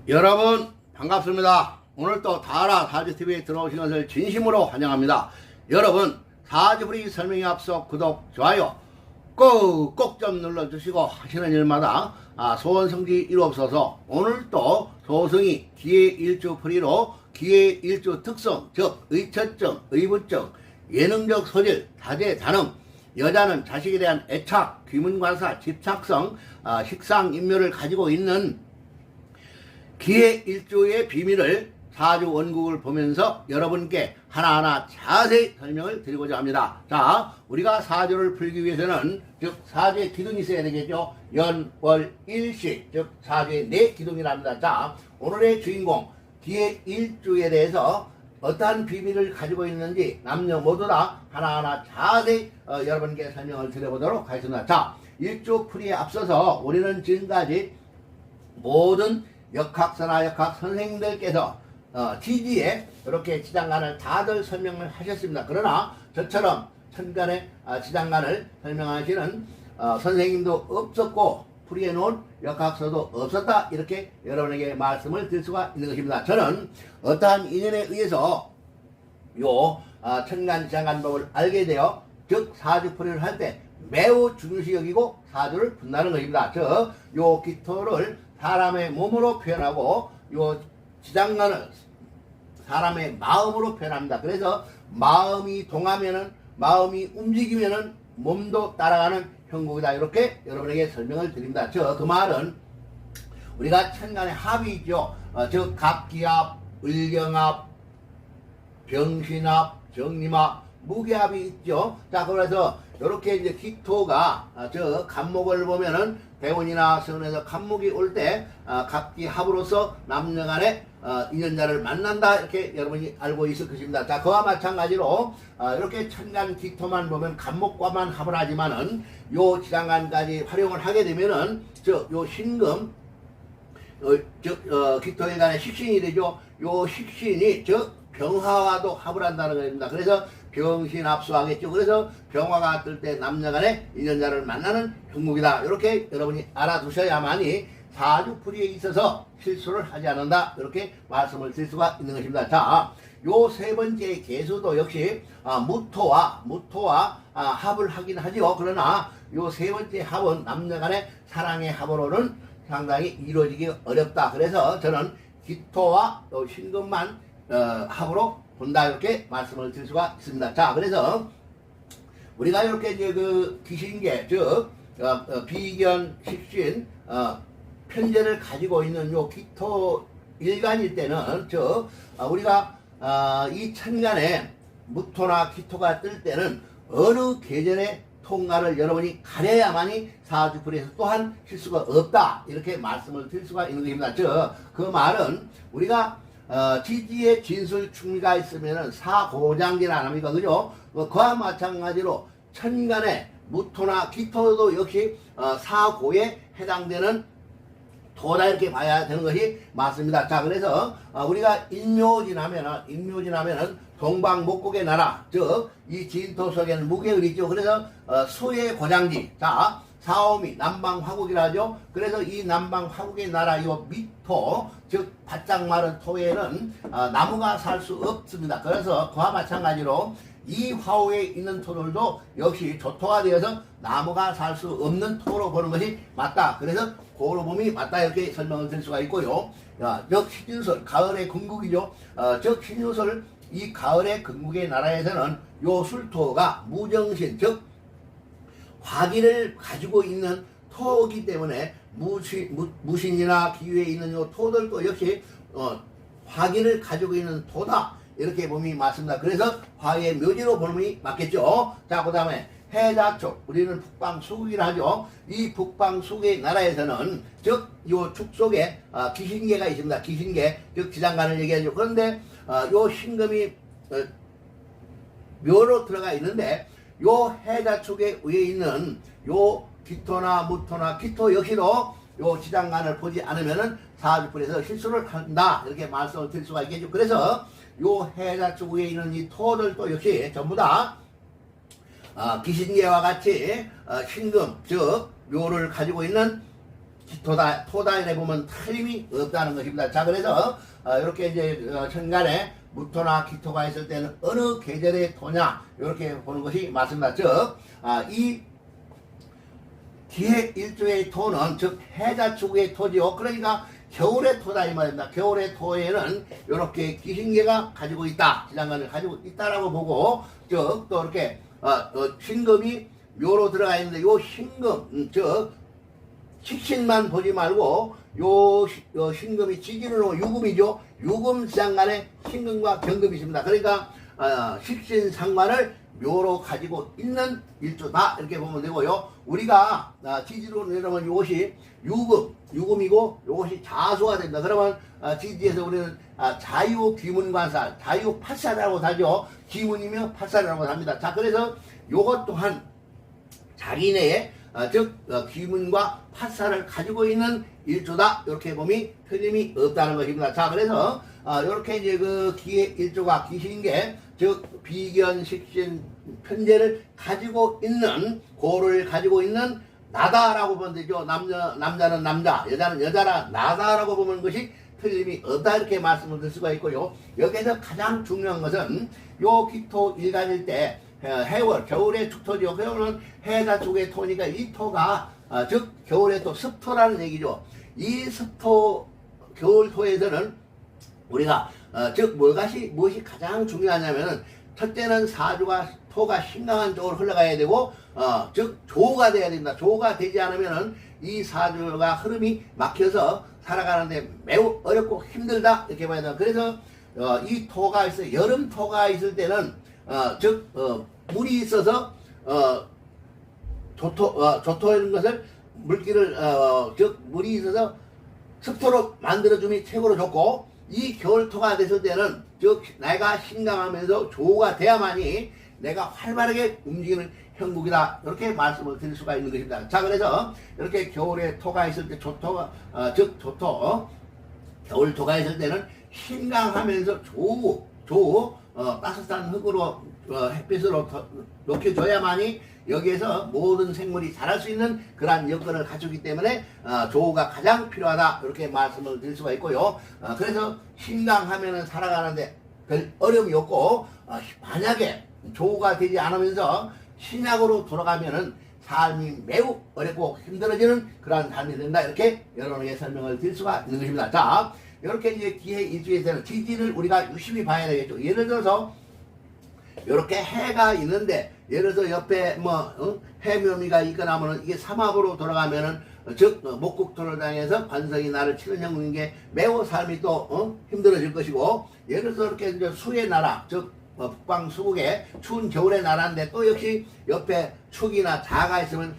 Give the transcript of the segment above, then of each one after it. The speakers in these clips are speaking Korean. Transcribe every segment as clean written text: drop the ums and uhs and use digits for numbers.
여러분 반갑습니다. 오늘 또 다라 사주TV에 들어오신 것을 진심으로 환영합니다. 여러분 사주풀이 설명에 앞서 구독, 좋아요 꼭 좀 눌러주시고 하시는 일마다 소원성지 이루옵소서. 오늘 또 소승이 기해일주풀이로 기해일주 특성 즉 의처증, 의부증, 예능적 소질, 다재다능, 여자는 자식에 대한 애착, 귀문관사, 집착성, 식상인묘를 가지고 있는 기해일주의 비밀을 사주 원국을 보면서 여러분께 하나하나 자세히 설명을 드리고자 합니다. 자, 우리가 사주를 풀기 위해서는 즉 사주의 기둥이 있어야 되겠죠. 연, 월, 일시 즉 사주의 네 기둥이랍니다. 자, 오늘의 주인공 기해일주에 대해서 어떠한 비밀을 가지고 있는지 남녀 모두 다 하나하나 자세히 여러분께 설명을 드려보도록 하겠습니다. 자, 일주 풀이에 앞서서 우리는 지금까지 모든 역학서나 역학 선생님들께서 지지에 이렇게 지장간을 다들 설명을 하셨습니다. 그러나 저처럼 천간의 지장간을 설명하시는 선생님도 없었고 풀이해 놓은 역학서도 없었다, 이렇게 여러분에게 말씀을 드릴 수가 있는 것입니다. 저는 어떠한 인연에 의해서 요 천간 지장간법을 알게 되어 즉 사주풀이를 할 때 매우 중요시 여기고 사주를 분다는 것입니다. 즉 요 기토를 사람의 몸으로 표현하고 요 지장간을 사람의 마음으로 표현합니다. 그래서 마음이 동하면은, 마음이 움직이면은 몸도 따라가는 형국이다, 이렇게 여러분에게 설명을 드립니다. 그 말은 우리가 천간의 합이 있죠. 즉 갑기합, 을경합, 병신합, 정림합, 무기합이 있죠. 자, 그래서 이렇게 이제 기토가 저 갑목을 보면은 대운이나 서운에서 갑목이 올 때 갑기합으로서 남녀간의 인연자를 만난다, 이렇게 여러분이 알고 있을 것입니다. 자, 그와 마찬가지로 이렇게 천간 기토만 보면 갑목과만 합을 하지만은 요 지장간까지 활용을 하게 되면은 요 신금 기토에 관한 식신이 되죠. 요 식신이 즉 병화와도 합을 한다는 것입니다. 그래서 병신합수하겠죠. 그래서 병화가 뜰 때 남녀간의 인연자를 만나는 형국이다, 이렇게 여러분이 알아두셔야만이 사주풀이에 있어서 실수를 하지 않는다, 이렇게 말씀을 드릴 수가 있는 것입니다. 자, 요 세 번째 개수도 역시 무토와 합을 하긴 하죠. 그러나 요 세 번째 합은 남녀간의 사랑의 합으로는 상당히 이루어지기 어렵다. 그래서 저는 기토와 또 신금만 합으로 본다, 이렇게 말씀을 드릴 수가 있습니다. 자, 그래서 우리가 이렇게 이제 그 귀신계 즉 비견, 식신, 편제를 가지고 있는 요 기토 일간일 때는 우리가 이 천간에 무토나 기토가 뜰 때는 어느 계절의 통과를 여러분이 가려야만이 사주풀이에서 또한 실수가 없다, 이렇게 말씀을 드릴 수가 있는 것입니다. 그 말은 우리가 지지의 진술 충미가 있으면은 사고장기는 안 합니까? 그죠? 그와 마찬가지로 천간에 무토나 기토도 역시 사고에 해당되는 토다, 이렇게 봐야 되는 것이 맞습니다. 자, 그래서 우리가 인묘진하면은 동방목국의 나라, 즉 이 진토 속에는 무게가 있죠. 그래서 수의 고장지, 자 사오미 남방화국이라 하죠. 그래서 이 남방화국의 나라 요 미토 즉 바짝 마른 토에는 나무가 살 수 없습니다. 그래서 그와 마찬가지로 이 화후에 있는 토들도 역시 조토가 되어서 나무가 살 수 없는 토로 보는 것이 맞다. 그래서 고로봄이 맞다, 이렇게 설명을 드릴 수가 있고요. 즉 신유설 가을의 근국이죠. 즉 신유설 이 가을의 근국의 나라에서는 요 술토가 무정신 즉 화기를 가지고 있는 토이기 때문에 무신이나 기후에 있는 요 토들도 역시 화기를 가지고 있는 토다, 이렇게 봄이 맞습니다. 그래서 화의 묘지로 보름이 맞겠죠. 자, 그 다음에 해자축, 우리는 북방수국이라 하죠. 이 북방수국의 나라에서는 즉 요 축 속에 기신계가 있습니다. 기신계 즉 지장간을 얘기하죠. 그런데 요 신금이 묘로 들어가 있는데 요 해자축에 위에 있는 요 기토나 무토나 기토 역시도 요 지장간을 보지 않으면은 사주풀이에서 실수를 한다, 이렇게 말씀을 드릴 수가 있겠죠. 그래서 요 해자축 위에 있는 이 토들도 역시 전부 다 기신계와 같이 신금 즉 묘를 가지고 있는 토다인에 보면 틀림이 없다는 것입니다. 자, 그래서 이렇게 이제 천간에 무토나 기토가 있을 때는 어느 계절의 토냐 이렇게 보는 것이 맞습니다. 즉, 이 기해 일주의 토는 즉 해자축의 토지요. 그러니까 겨울의 토다 이 말입니다. 겨울의 토에는 이렇게 기신계가 가지고 있다, 지장간을 가지고 있다라고 보고, 즉 또 이렇게 신금이 묘로 들어가 있는데 요 신금 즉 식신만 보지 말고 요 신금이 지기로 유금이죠. 유금 지장간에 신금과 경금이 있습니다. 그러니까 식신 상관을 묘로 가지고 있는 일조다 이렇게 보면 되고요. 우리가 지지로 내려면 이것이 유금이고 이것이 자수가 됩니다. 그러면 지지에서 우리는 자유귀문관살, 자유팔살이라고 하죠. 귀문이며 팔살이라고 합니다. 자, 그래서 요것 또한 자기네의 즉 귀문과 팔살을 가지고 있는 일조다 이렇게 봄이 틀림이 없다는 것입니다. 자, 그래서 이렇게 이제 그 기의 일조가 기신계 즉 비견 식신 편제를 가지고 있는 고를 가지고 있는 나다라고 보면 되죠. 남자는 남자, 여자는 여자라 나다라고 보는 것이 틀림이 없다 이렇게 말씀을 드릴 수가 있고요. 여기에서 가장 중요한 것은 요 기토 일간일 때 해월 겨울의 축토죠. 겨울은 해자 쪽의 토니까 이 토가 즉 겨울의 또 습토라는 얘기죠. 이 습토 겨울토에서는 우리가 즉 무엇이 가장 중요하냐면은 첫째는 사주가 토가 신강한 쪽으로 흘러가야 되고 즉 조가 돼야 됩니다. 조가 되지 않으면은 이 사주가 흐름이 막혀서 살아가는데 매우 어렵고 힘들다 이렇게 봐야 돼요. 그래서 이 토가 있어 여름 토가 있을 때는 즉 물이 있어서 조토이는 것을 물기를 즉 물이 있어서 습토로 만들어줌이 최고로 좋고, 이 겨울토가 됐을 때는 즉 내가 신강하면서 조가 돼야만이 내가 활발하게 움직이는 형국이다 이렇게 말씀을 드릴 수가 있는 것입니다. 자, 그래서 이렇게 겨울에 토가 있을 때 조토가 즉 조토 겨울토가 있을 때는 신강하면서 따뜻한 흙으로 햇빛으로 녹여줘야만이 여기에서 모든 생물이 자랄 수 있는 그러한 여건을 갖추기 때문에 조가 가장 필요하다 이렇게 말씀을 드릴 수가 있고요. 그래서 신강하면은 살아가는데 별 어려움이 없고, 만약에 조가 되지 않으면서 신약으로 돌아가면은 삶이 매우 어렵고 힘들어지는 그러한 삶이 된다 이렇게 여러분에게 설명을 드릴 수가 있는 것입니다. 자, 이렇게 이제 기해 일주에서는 지지를 우리가 유심히 봐야 되겠죠. 예를 들어서 이렇게 해가 있는데 예를 들어서 옆에 해묘미가 있거나 하면은 이게 삼합으로 돌아가면은 즉 목국토를 당해서 관성이 나를 치는 형국인 게 매우 삶이 또 힘들어질 것이고, 예를 들어서 이렇게 이제 수의 나라 즉 북방 수국의 추운 겨울의 나라인데 또 역시 옆에 축이나 자가 있으면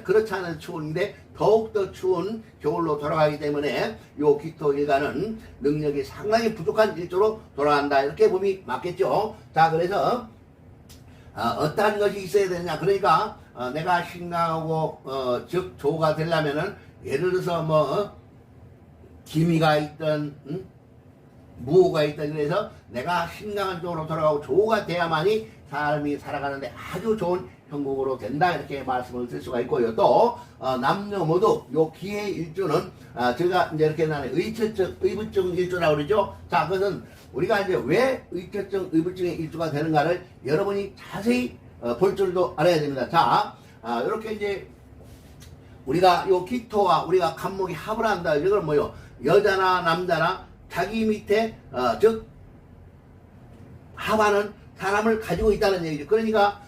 그렇지 않은 추운데 더욱더 추운 겨울로 돌아가기 때문에 요 기토 일간은 능력이 상당히 부족한 일조로 돌아간다 이렇게 보면 맞겠죠. 자, 그래서 어떠한 것이 있어야 되느냐, 그러니까 내가 신강하고 즉 조가 되려면은 예를 들어서 기미가 있던 무호가 있던, 그래서 내가 신강한 쪽으로 돌아가고 조가 돼야만이 삶이 살아가는데 아주 좋은 형국으로 된다 이렇게 말씀을 드릴 수가 있고요. 또 남녀 모두 요 기해 일주는 제가 이제 이렇게 나는 의부증 일주라고 그러죠. 자, 그것은 우리가 이제 왜 의처증 의부증의 일주가 되는가를 여러분이 자세히 볼 줄도 알아야 됩니다. 자, 이렇게 이제 우리가 요 기토와 우리가 간목이 합을 한다. 이건 뭐요? 여자나 남자나 자기 밑에 즉 합하는 사람을 가지고 있다는 얘기죠. 그러니까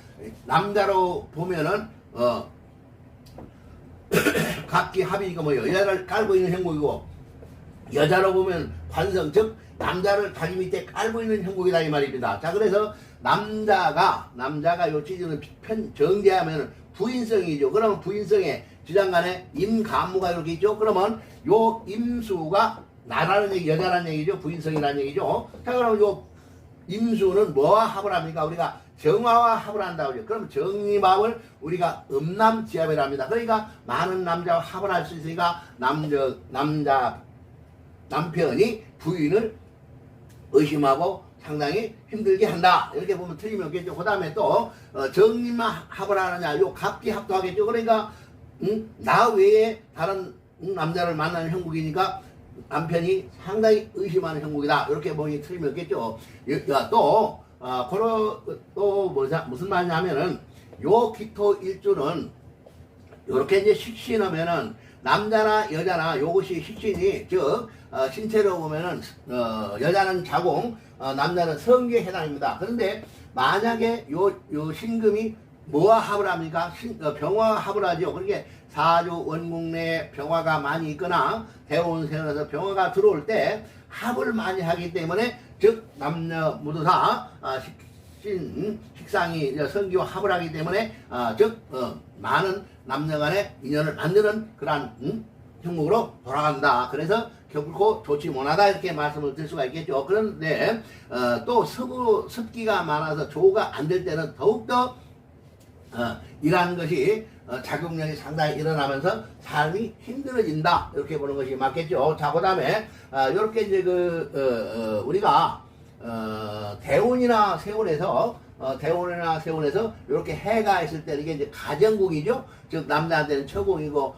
남자로 보면은 각기 합이니까 여자를 깔고 있는 형국이고, 여자로 보면 관성 즉 남자를 자기 밑에 깔고 있는 형국이다 이 말입니다. 자, 그래서 남자가 요 지지는 정제하면 부인성이죠. 그러면 부인성에 지장간에 임간무가 이렇게 있죠. 그러면 요 임수가 나라는 얘기, 여자라는 얘기죠. 부인성이라는 얘기죠. 자, 그럼 요 임수는 뭐와 합을 합니까? 우리가 정화와 합을 한다고 하죠. 그럼 정립합을 우리가 음남지합이라 합니다. 그러니까 많은 남자와 합을 할 수 있으니까 남편이 부인을 의심하고 상당히 힘들게 한다 이렇게 보면 틀림이 없겠죠. 그 다음에 또 정립만 합을 하느냐, 요 갑기 합도 하겠죠. 그러니까 나 외에 다른 남자를 만나는 형국이니까 남편이 상당히 의심하는 형국이다. 이렇게 보니 틀림없겠죠. 무슨 말이냐면은 요 기토 일주는 요렇게 이제 식신하면은 남자나 여자나 요것이 식신이 즉 신체로 보면은 여자는 자궁, 남자는 성기에 해당입니다. 그런데 만약에 요 신금이 뭐와 합을 합니까? 병화와 합을 하죠. 그러니까 사주 원국 내에 병화가 많이 있거나 대원세원에서 병화가 들어올 때 합을 많이 하기 때문에 즉 남녀 모두 다 식상이 성기와 합을 하기 때문에 많은 남녀 간의 인연을 만드는 그러한 형국으로 돌아간다. 그래서 결코 좋지 못하다 이렇게 말씀을 드릴 수가 있겠죠. 그런데 또 습기가 많아서 조가 안 될 때는 더욱더 이러한 것이 작용력이 상당히 일어나면서 삶이 힘들어진다 이렇게 보는 것이 맞겠죠. 자, 그 다음에 이렇게 이제 우리가 대운이나 세운에서 이렇게 해가 있을 때 이게 이제 가정국이죠. 즉 남자한테는 처국이고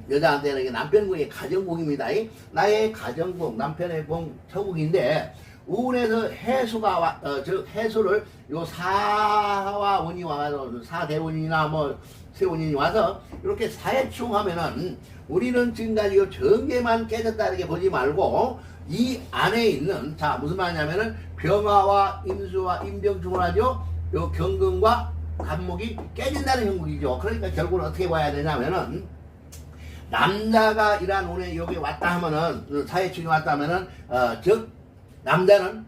여자한테는 이게 남편국이 가정국입니다. 나의 가정국, 남편의 공 처국인데 운에서 해수가 즉 해수를 요 사와 운이 와서 사대운이나 뭐 세운이 와서 이렇게 사해충하면은 우리는 지금까지 요 정계만 깨졌다 이렇게 보지 말고 이 안에 있는 무슨 말이냐면은 병화와 임수와 임병충을 하죠. 요 경금과 간목이 깨진다는 형국이죠. 그러니까 결국은 어떻게 봐야 되냐면은 남자가 이러한 운에 여기 왔다 하면은 사해충이 왔다 하면은 즉 남자는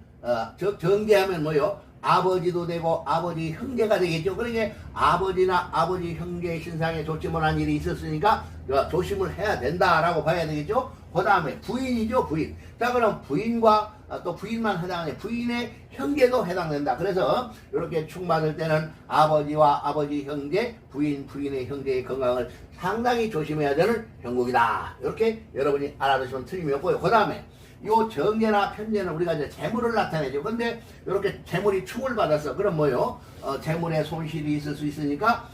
정제하면 뭐요? 아버지도 되고 아버지 형제가 되겠죠. 그러니까 아버지나 아버지 형제 신상에 좋지 못한 일이 있었으니까 조심을 해야 된다라고 봐야 되겠죠. 그 다음에 부인이죠. 부인. 자, 그럼 부인과 또 부인만 해당하네. 부인의 형제도 해당된다. 그래서 이렇게 충 받을 때는 아버지와 아버지 형제, 부인의 형제의 건강을 상당히 조심해야 되는 형국이다. 이렇게 여러분이 알아두시면 틀림이 없고요. 그 다음에 요 정제나 편제는 우리가 이제 재물을 나타내죠. 근데 이렇게 재물이 충을 받았어. 그럼 뭐요? 재물에 손실이 있을 수 있으니까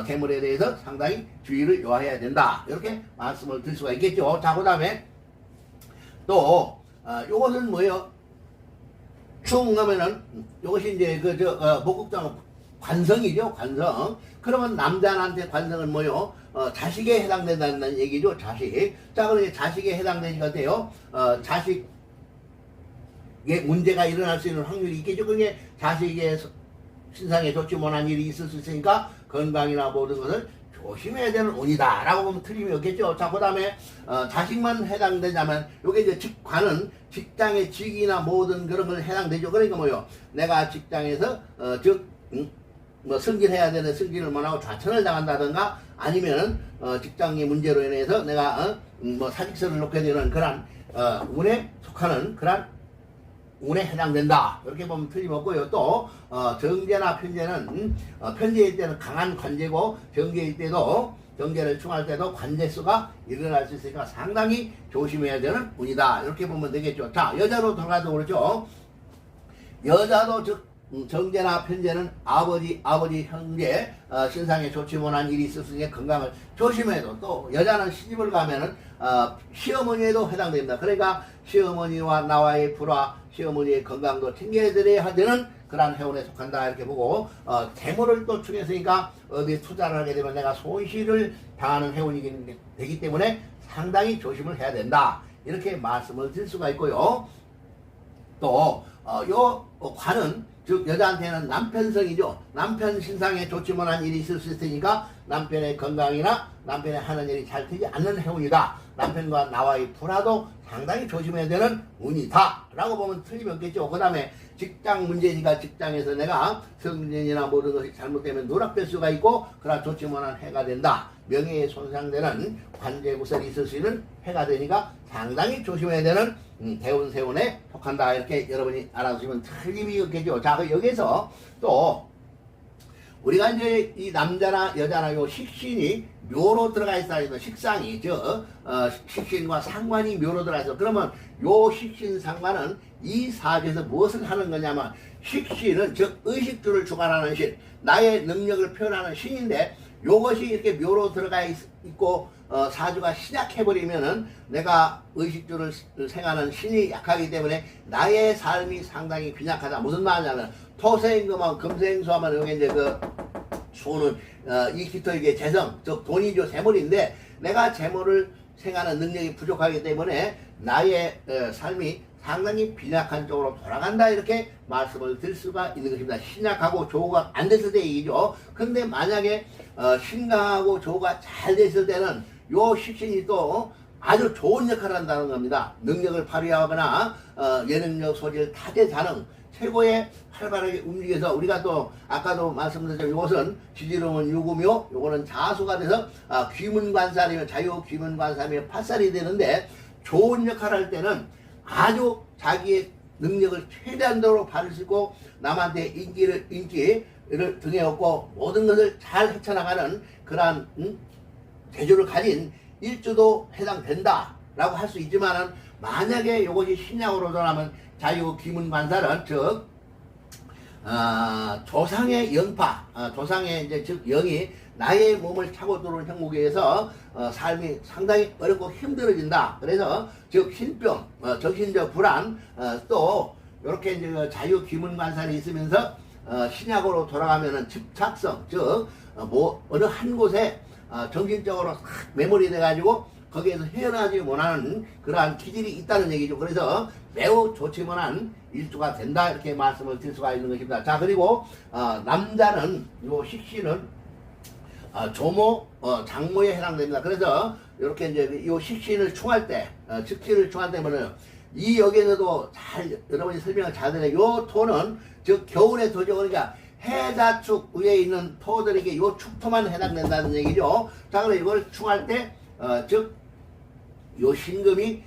재물에 대해서 상당히 주의를 요하해야 된다. 이렇게 말씀을 드릴 수가 있겠죠. 자, 그 다음에 또 요것은 뭐요? 충하면은 요것이 이제 목국장 관성이죠. 관성. 그러면 남자한테 관성은 뭐요? 자식에 해당된다는 얘기죠. 자식. 자, 그러니 자식에 해당되니까 돼요. 자식에 문제가 일어날 수 있는 확률이 있겠죠. 그게 자식의 신상에 좋지 못한 일이 있을 수 있으니까 건강이나 모든 것을 조심해야 되는 운이다 라고 보면 틀림이 없겠죠. 자, 그 다음에 자식만 해당되냐면 요게 이제 관은 직장의 직이나 모든 그런 걸 해당되죠. 그러니까 뭐요? 내가 직장에서 뭐 승진해야 되는 승진을 못하고 좌천을 당한다든가 아니면 직장의 문제로 인해서 내가 뭐 사직서를 놓게 되는 그런 운에 속하는 그런 운에 해당된다. 이렇게 보면 틀림없고요. 또 정제나 편제는 편제일 때는 강한 관제고 정제를 충할 때도 관제수가 일어날 수 있으니까 상당히 조심해야 되는 운이다. 이렇게 보면 되겠죠. 자, 여자로 돌아가도 그렇죠. 여자도 즉 정제나 편제는 아버지 형제 신상에 좋지 못한 일이 있었으니 건강을 조심해도 또 여자는 시집을 가면은 시어머니에도 해당됩니다. 그러니까 시어머니와 나와의 불화, 시어머니의 건강도 챙겨드려야 되는 그러한 해운에 속한다 이렇게 보고 재물을 또 충했으니까 어디에 투자를 하게 되면 내가 손실을 당하는 해운이 되기 때문에 상당히 조심을 해야 된다 이렇게 말씀을 드릴 수가 있고요. 또 요 관은 즉 여자한테는 남편성이죠. 남편 신상에 좋지 못한 일이 있을 수 있으니까 남편의 건강이나 남편의 하는 일이 잘 되지 않는 해운이다. 남편과 나와의 불화도 상당히 조심해야 되는 운이다 라고 보면 틀림없겠죠. 그 다음에 직장 문제니까 직장에서 내가 승진이나 모든 것이 잘못되면 누락될 수가 있고 그러나 좋지 못한 해가 된다. 명예에 손상되는 관제구설이 있을 수 있는 해가 되니까 상당히 조심해야 되는 대운 세운에 속한다 이렇게 여러분이 알아두시면 틀림이 없겠죠. 자, 여기서 또 우리가 이제 이 남자나 여자나 요 식신이 묘로 들어가 있다. 식상이 식신과 상관이 묘로 들어가 있어. 그러면 요 식신 상관은 이 사주에서 무엇을 하는 거냐면 식신은 즉 의식주를 주관하는 신, 나의 능력을 표현하는 신인데 요것이 이렇게 묘로 들어가 있고 사주가 신약해버리면은 내가 의식주를 생하는 신이 약하기 때문에 나의 삶이 상당히 빈약하다. 무슨 말이냐면 토생금하고 금생수하면 여기 이제 그 수는 이 기토 이게 재성, 즉 돈이죠. 재물인데 내가 재물을 생하는 능력이 부족하기 때문에 나의 삶이 상당히 빈약한 쪽으로 돌아간다 이렇게 말씀을 드릴 수가 있는 것입니다. 신약하고 조우가 안 됐을 때 얘기죠. 근데 만약에 신강하고 조우가 잘 됐을 때는 요 식신이 또 아주 좋은 역할을 한다는 겁니다. 능력을 발휘하거나 예능력, 소질, 타재, 자능 최고의 활발하게 움직여서 우리가 또 아까도 말씀드렸지만 이것은 지지름은 유구묘, 요거는 자수가 돼서 귀문관살이면 자유 귀문관살이면 팥살이 되는데 좋은 역할을 할 때는 아주 자기의 능력을 최대한도로 발휘할 수 있고 남한테 인기를 등에 업고 모든 것을 잘 헤쳐나가는 그러한 재주를 가진 일주도 해당된다 라고 할 수 있지만은 만약에 이것이 신약으로 전하면 자유 귀문관살은 즉 조상의 영파, 조상의 이제 즉 영이 나의 몸을 차고 들어오는 형국에 의해서 삶이 상당히 어렵고 힘들어진다. 그래서 즉 신병, 정신적 불안, 또 이렇게 이제 자유 귀문관살이 있으면서 신약으로 돌아가면은 집착성, 즉 뭐 어느 한 곳에 정신적으로 싹 매몰이 돼가지고 거기에서 헤어나지 못하는 그러한 기질이 있다는 얘기죠. 그래서 매우 좋지 못한 일주가 된다 이렇게 말씀을 드릴 수가 있는 것입니다. 자, 그리고 남자는 요 식신은 조모, 장모에 해당됩니다. 그래서 이렇게 이제 요 식신을 충할 때, 직신을 충할 때면은 이 여기에서도 잘 여러분이 설명을 잘 드려요. 요 토는 즉 겨울의 토죠. 그러니까 해자축 위에 있는 토들에게 요 축토만 해당된다는 얘기죠. 자, 그래서 이걸 충할 때 즉 요 신금이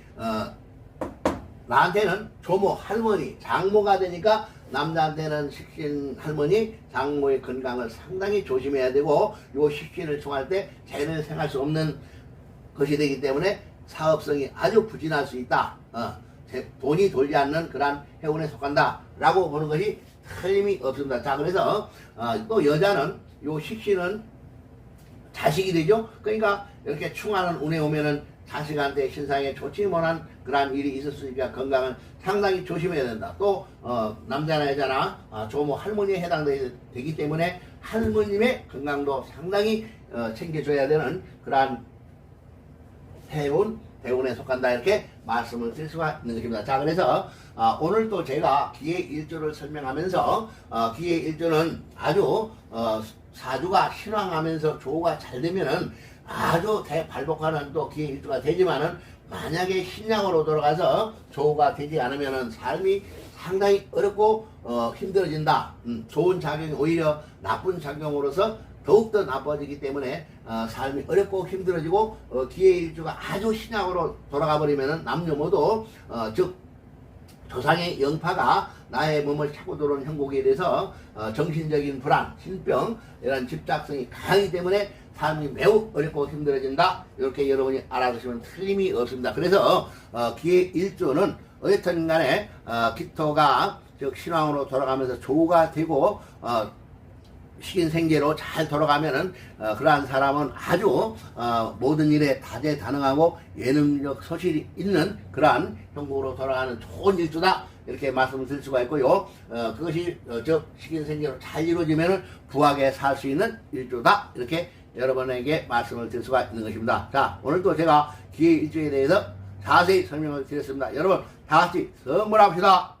나한테는 조모, 할머니, 장모가 되니까 남자한테는 식신 할머니, 장모의 건강을 상당히 조심해야 되고 요 식신을 충할 때 재를 생할 수 없는 것이 되기 때문에 사업성이 아주 부진할 수 있다. 돈이 돌지 않는 그러한 해운에 속한다 라고 보는 것이 틀림이 없습니다. 자, 그래서 또 여자는 요 식신은 자식이 되죠. 그러니까 이렇게 충하는 운에 오면은 자식한테 신상에 좋지 못한 그러한 일이 있을 수 있으니까 건강을 상당히 조심해야 된다. 또 남자나 여자나 조모 할머니에 해당되기 때문에 할머님의 건강도 상당히 챙겨줘야 되는 그러한 해운에 속한다 이렇게 말씀을 드릴 수가 있는 것입니다. 자, 그래서 오늘 또 제가 기해일주를 설명하면서 기해일주는 아주 사주가 신왕하면서 조우가 잘 되면은 아주 대발복하는 또 기해일주가 되지만은 만약에 신약으로 돌아가서 조우가 되지 않으면은 삶이 상당히 어렵고 힘들어진다. 좋은 작용이 오히려 나쁜 작용으로서 더욱더 나빠지기 때문에 삶이 어렵고 힘들어지고 기해일주가 아주 신약으로 돌아가 버리면은 남녀 모두 즉 조상의 영파가 나의 몸을 차고 들어오는 형국에 대해서 정신적인 불안, 신병 이런 집착성이 강하기 때문에 삶이 매우 어렵고 힘들어진다. 이렇게 여러분이 알아두시면 틀림이 없습니다. 그래서 기해일주는 어쨌든 간에 기토가 즉 신왕으로 돌아가면서 조우가 되고 식인생계로 잘 돌아가면은 그러한 사람은 아주 모든 일에 다재다능하고 예능적 소질이 있는 그러한 형국으로 돌아가는 좋은 일주다 이렇게 말씀을 드릴 수가 있고요. 그것이 즉 식인생계로 잘 이루어지면은 부하게 살 수 있는 일주다 이렇게 여러분에게 말씀을 드릴 수가 있는 것입니다. 자, 오늘도 제가 기해일주에 대해서 자세히 설명을 드렸습니다. 여러분 다 같이 선물합시다.